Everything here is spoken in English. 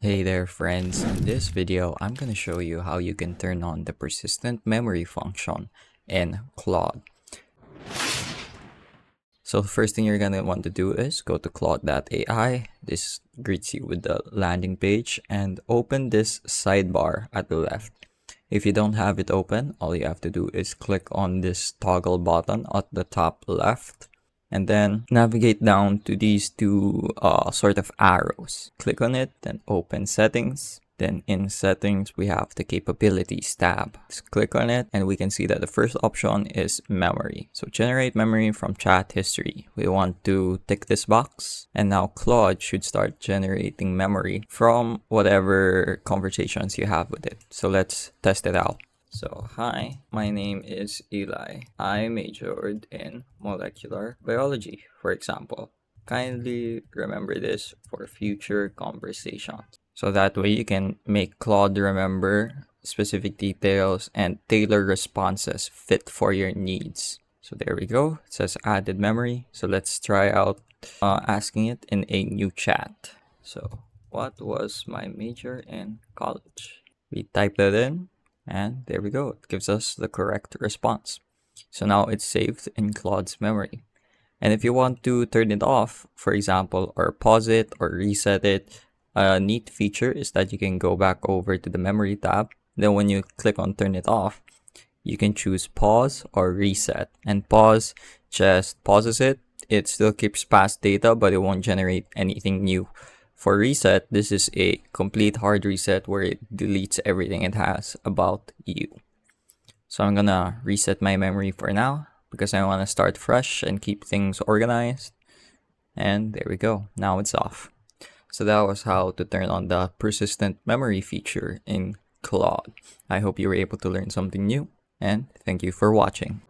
Hey there friends, in this video I'm going to show you how you can turn on the persistent memory function in Claude. So the first thing you're going to want to do is go to Claude AI. This greets you with the landing page and open this sidebar at the left. If you don't have it open, all you have to do is click on this toggle button at the top left and then navigate down to these two sort of arrows. Click on it, then open settings. Then in settings, we have the capabilities tab. Just click on it and we can see that the first option is memory. So generate memory from chat history. We want to tick this box. And now Claude should start generating memory from whatever conversations you have with it. So let's test it out. So, hi, my name is Eli. I majored in molecular biology, for example. Kindly remember this for future conversations. So that way you can make Claude remember specific details and tailor responses fit for your needs. So there we go. It says added memory. So let's try out asking it in a new chat. So, what was my major in college? We typed it in. And there we go, it gives us the correct response. So now it's saved in Claude's memory. And if you want to turn it off, for example, or pause it or reset it, a neat feature is that you can go back over to the memory tab. Then when you click on turn it off, you can choose pause or reset. And pause just pauses it. It still keeps past data, but it won't generate anything new. For reset, this is a complete hard reset where it deletes everything it has about you. So I'm gonna reset my memory for now because I want to start fresh and keep things organized. And there we go, now it's off. So that was how to turn on the persistent memory feature in Claude. I hope you were able to learn something new and thank you for watching.